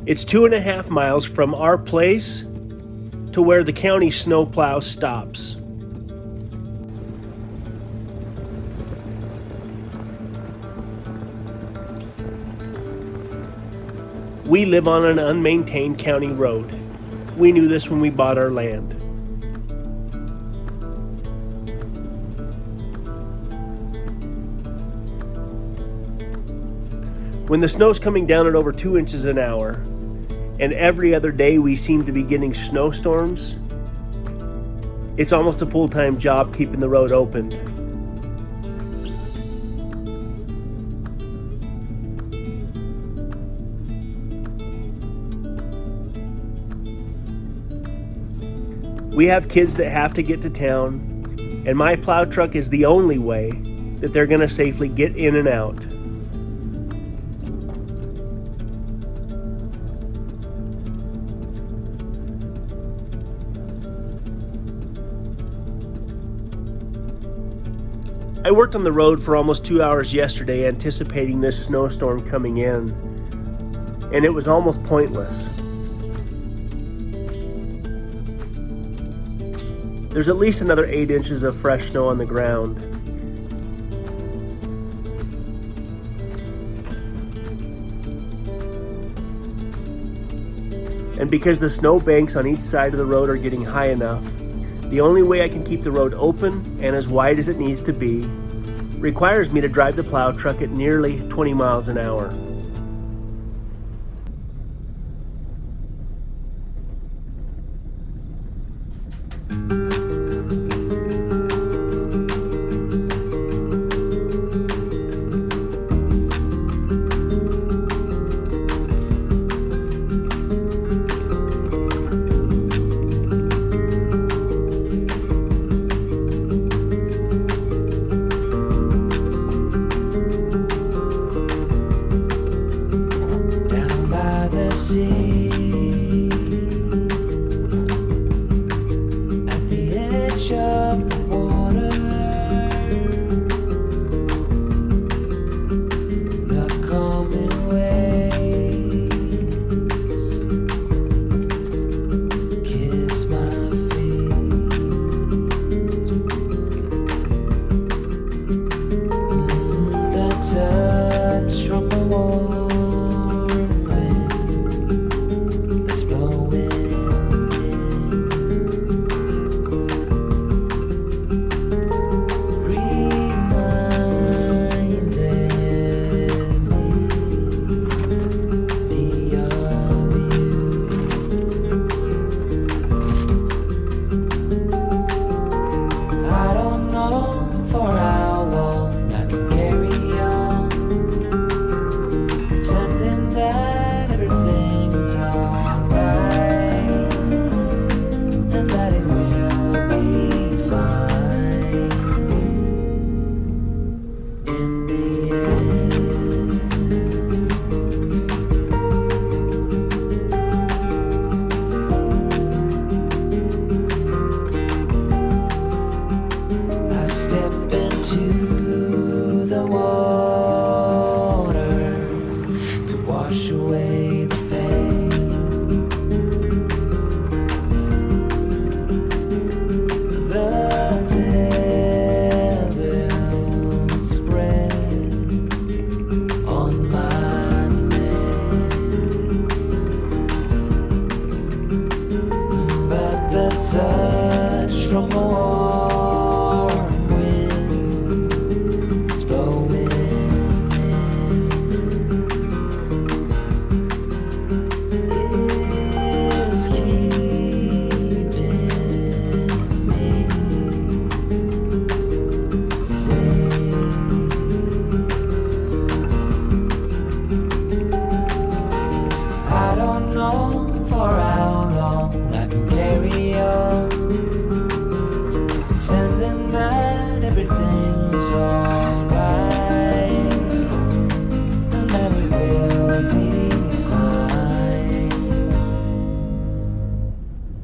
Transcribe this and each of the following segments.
It's 2.5 miles from our place to where the county snowplow stops. We live on an unmaintained county road. We knew this when we bought our land. When the snow's coming down at over 2 inches an hour, and every other day we seem to be getting snowstorms, it's almost a full-time job keeping the road open. We have kids that have to get to town, and my plow truck is the only way that they're going to safely get in and out. I worked on the road for almost 2 hours yesterday anticipating this snowstorm coming in, and it was almost pointless. There's at least another 8 inches of fresh snow on the ground. And because the snow banks on each side of the road are getting high enough, the only way I can keep the road open and as wide as it needs to be requires me to drive the plow truck at nearly 20 miles an hour.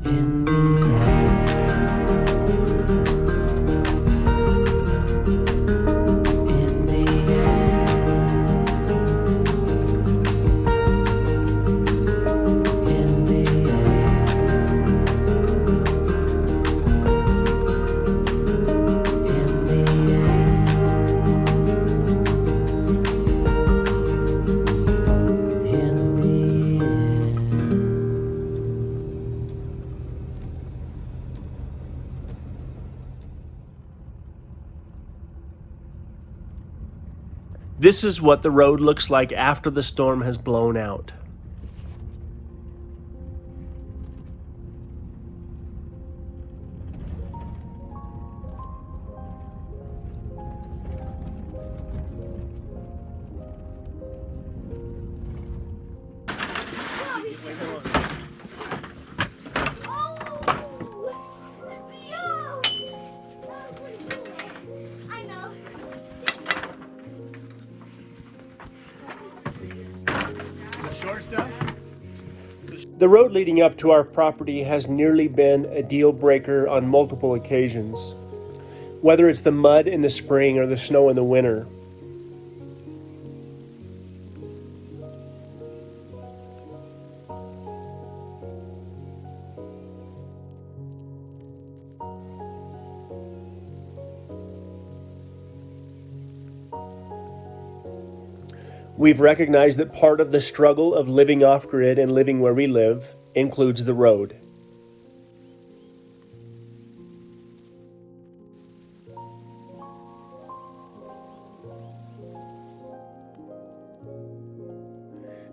in the in the in This is what the road looks like after the storm has blown out. The road leading up to our property has nearly been a deal breaker on multiple occasions, whether it's the mud in the spring or the snow in the winter. We've recognized that part of the struggle of living off-grid and living where we live includes the road.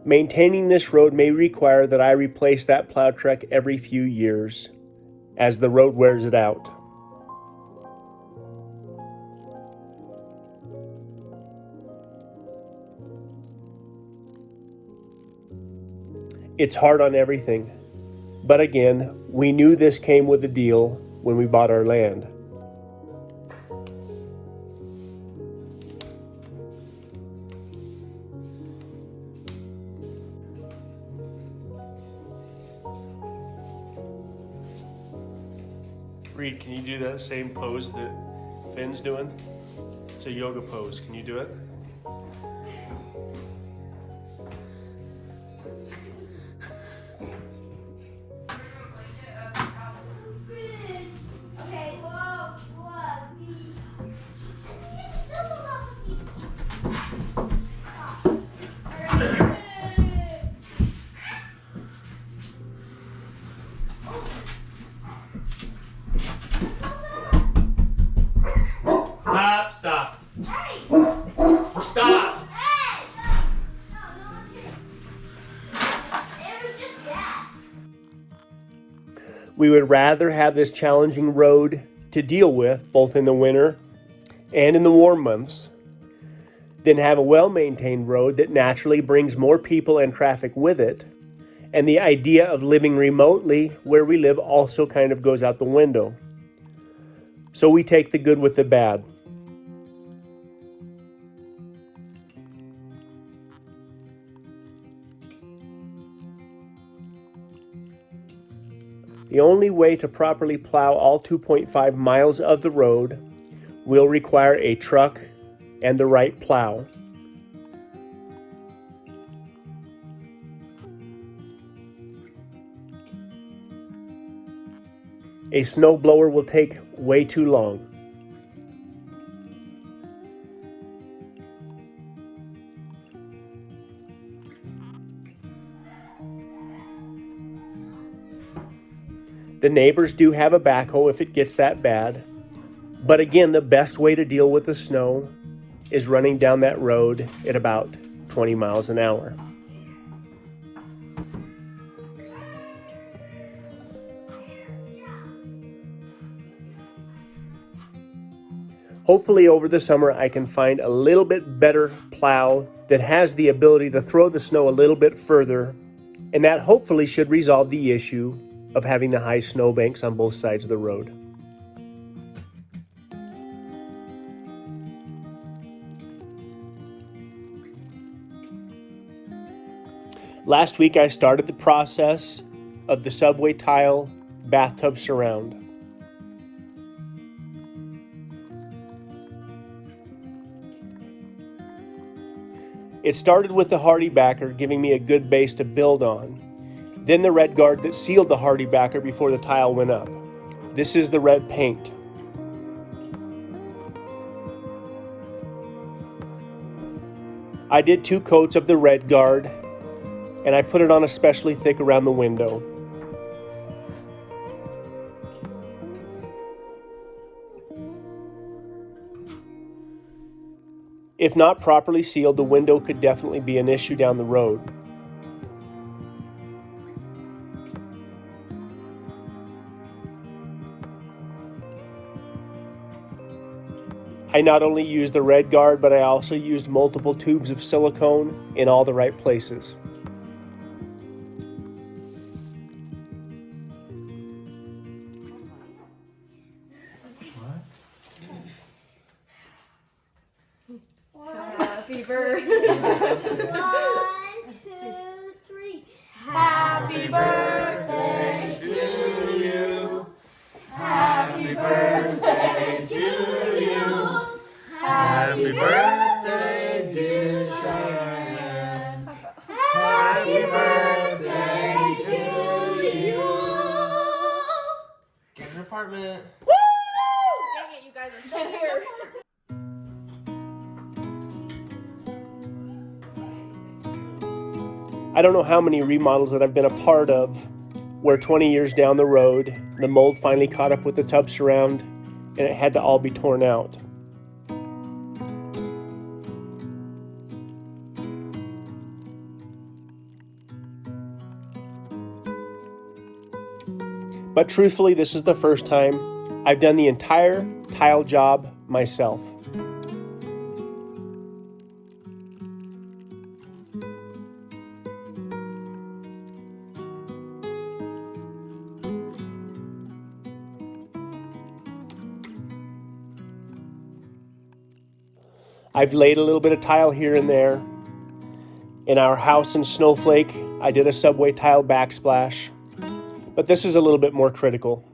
Maintaining this road may require that I replace that plow truck every few years as the road wears it out. It's hard on everything, but again, we knew this came with a deal when we bought our land. Reed, can you do that same pose that Finn's doing? It's a yoga pose. Can you do it? Stop. Hey. Stop. Hey. We would rather have this challenging road to deal with, both in the winter and in the warm months, than have a well-maintained road that naturally brings more people and traffic with it. And the idea of living remotely where we live also kind of goes out the window. So we take the good with the bad. The only way to properly plow all 2.5 miles of the road will require a truck and the right plow. A snowblower will take way too long. The neighbors do have a backhoe if it gets that bad. But again, the best way to deal with the snow is running down that road at about 20 miles an hour. Hopefully over the summer I can find a little bit better plow that has the ability to throw the snow a little bit further, and that hopefully should resolve the issue of having the high snowbanks on both sides of the road. Last week I started the process of the subway tile Bathtub Surround. It started with the hardy backer giving me a good base to build on. Then the red guard that sealed the hardy backer before the tile went up. This is the red paint. I did 2 coats of the red guard, and I put it on especially thick around the window. If not properly sealed, the window could definitely be an issue down the road. I not only used the red guard, but I also used multiple tubes of silicone in all the right places. Happy birthday. 1, 2, 3. Happy birthday to you. Happy birthday to you. Happy birthday, dear Cheyenne. Happy birthday to you. Get an apartment. Woo! Dang it, you guys are still here. I don't know how many remodels that I've been a part of where 20 years down the road, the mold finally caught up with the tub surround and it had to all be torn out. But truthfully, this is the first time I've done the entire tile job myself. I've laid a little bit of tile here and there. In our house in Snowflake, I did a subway tile backsplash, but this is a little bit more critical.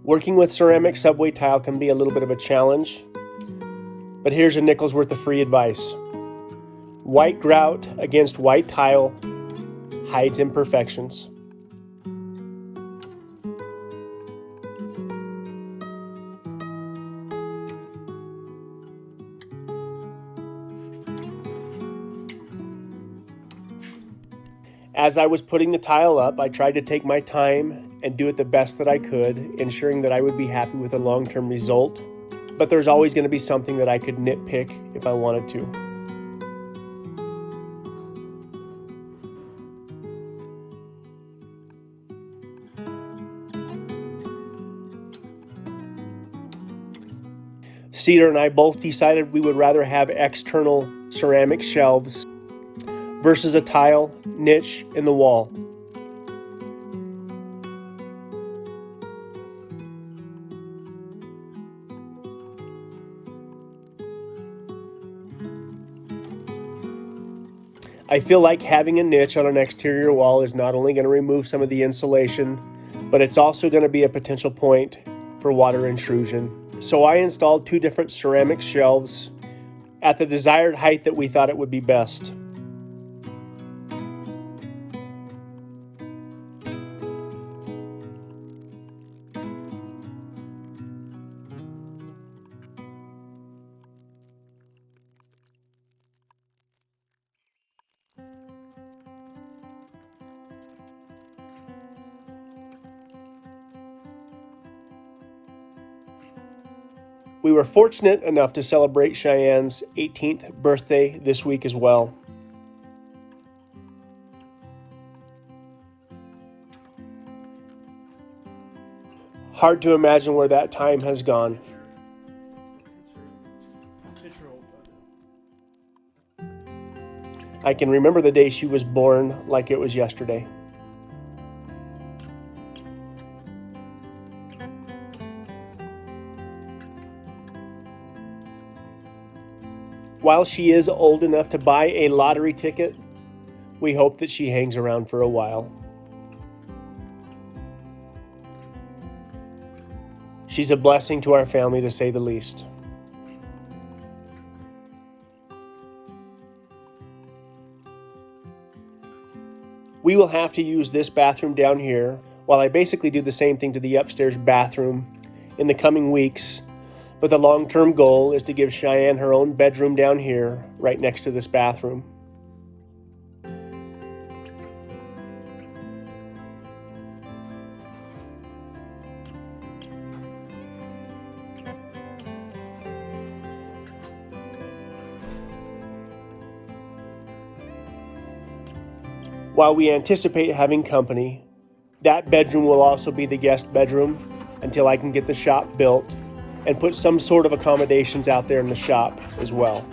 Working with ceramic subway tile can be a little bit of a challenge, but here's a nickel's worth of free advice. White grout against white tile hides imperfections. As I was putting the tile up, I tried to take my time and do it the best that I could, ensuring that I would be happy with the long-term result. But there's always going to be something that I could nitpick if I wanted to. Cedar and I both decided we would rather have external ceramic shelves versus a tile niche in the wall. I feel like having a niche on an exterior wall is not only going to remove some of the insulation, but it's also going to be a potential point for water intrusion. So I installed 2 different ceramic shelves at the desired height that we thought it would be best. We were fortunate enough to celebrate Cheyenne's 18th birthday this week as well. Hard to imagine where that time has gone. I can remember the day she was born like it was yesterday. While she is old enough to buy a lottery ticket, we hope that she hangs around for a while. She's a blessing to our family, to say the least. We will have to use this bathroom down here, while I basically do the same thing to the upstairs bathroom in the coming weeks, but the long-term goal is to give Cheyenne her own bedroom down here, right next to this bathroom. While we anticipate having company, that bedroom will also be the guest bedroom until I can get the shop built and put some sort of accommodations out there in the shop as well.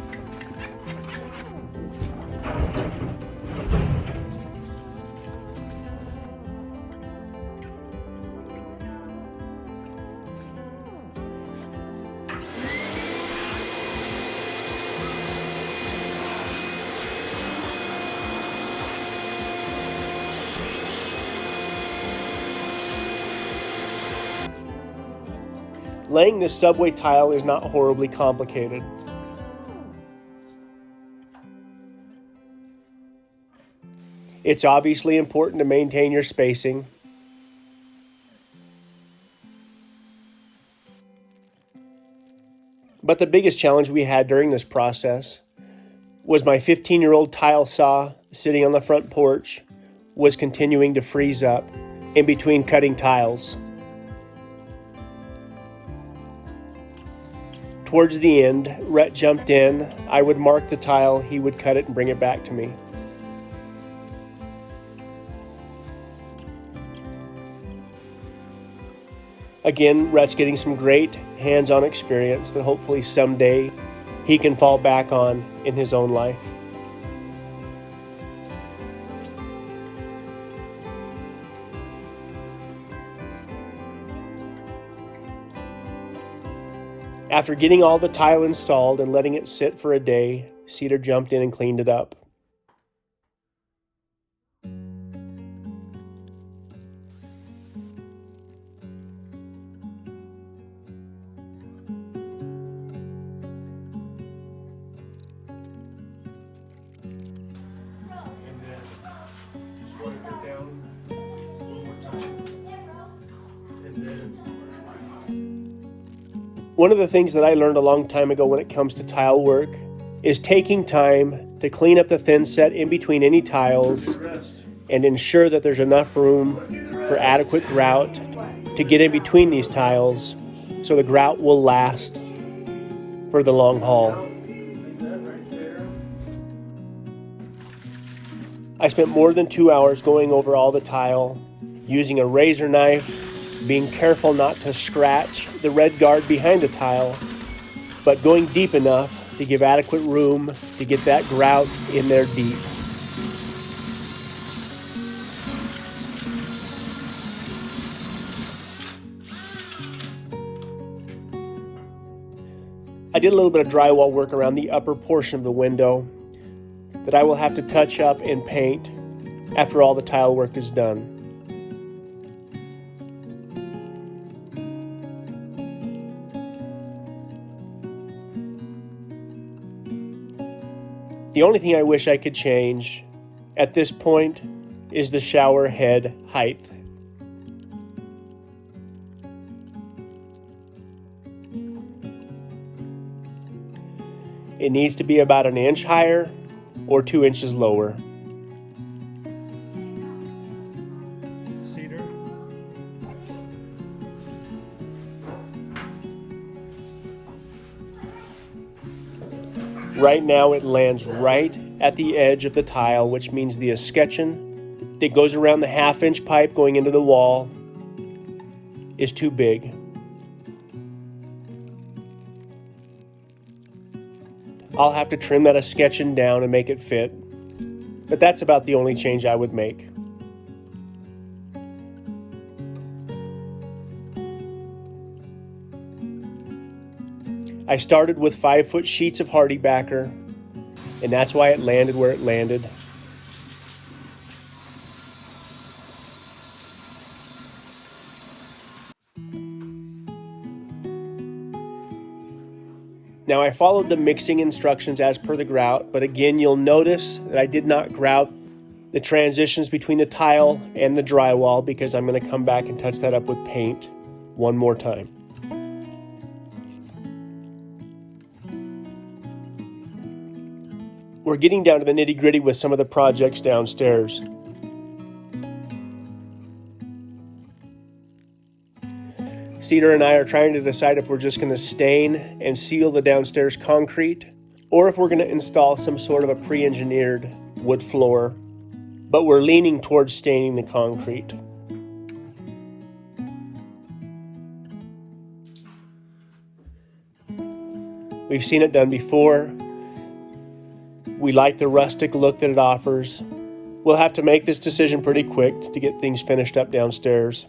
Laying this subway tile is not horribly complicated. It's obviously important to maintain your spacing. But the biggest challenge we had during this process was my 15-year-old tile saw sitting on the front porch was continuing to freeze up in between cutting tiles. Towards the end, Rhett jumped in. I would mark the tile, he would cut it and bring it back to me. Again, Rhett's getting some great hands-on experience that hopefully someday he can fall back on in his own life. After getting all the tile installed and letting it sit for a day, Cedar jumped in and cleaned it up. One of the things that I learned a long time ago when it comes to tile work is taking time to clean up the thin set in between any tiles and ensure that there's enough room for adequate grout to get in between these tiles so the grout will last for the long haul. I spent more than 2 hours going over all the tile, using a razor knife, being careful not to scratch the red guard behind the tile, but going deep enough to give adequate room to get that grout in there deep. I did a little bit of drywall work around the upper portion of the window that I will have to touch up and paint after all the tile work is done. The only thing I wish I could change at this point is the shower head height. It needs to be about an inch higher or 2 inches lower. Cedar. Right now it lands right at the edge of the tile, which means the escutcheon that goes around the 1/2-inch pipe going into the wall is too big. I'll have to trim that escutcheon down and make it fit, but that's about the only change I would make. I started with 5-foot sheets of hardy backer, and that's why it landed where it landed. Now I followed the mixing instructions as per the grout, but again you'll notice that I did not grout the transitions between the tile and the drywall because I'm going to come back and touch that up with paint one more time. We're getting down to the nitty-gritty with some of the projects downstairs. Cedar and I are trying to decide if we're just going to stain and seal the downstairs concrete or if we're going to install some sort of a pre-engineered wood floor, but we're leaning towards staining the concrete. We've seen it done before. We like the rustic look that it offers. We'll have to make this decision pretty quick to get things finished up downstairs.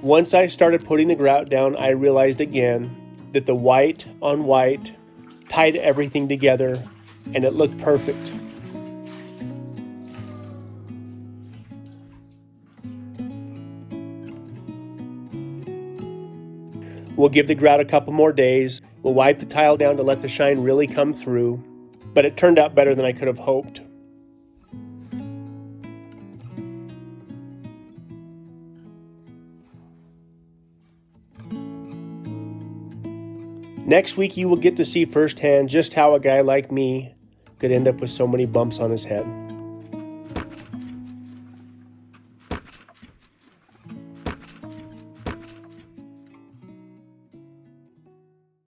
Once I started putting the grout down, I realized again that the white on white tied everything together and it looked perfect. We'll give the grout a couple more days. We'll wipe the tile down to let the shine really come through, but it turned out better than I could have hoped. Next week you will get to see firsthand just how a guy like me could end up with so many bumps on his head.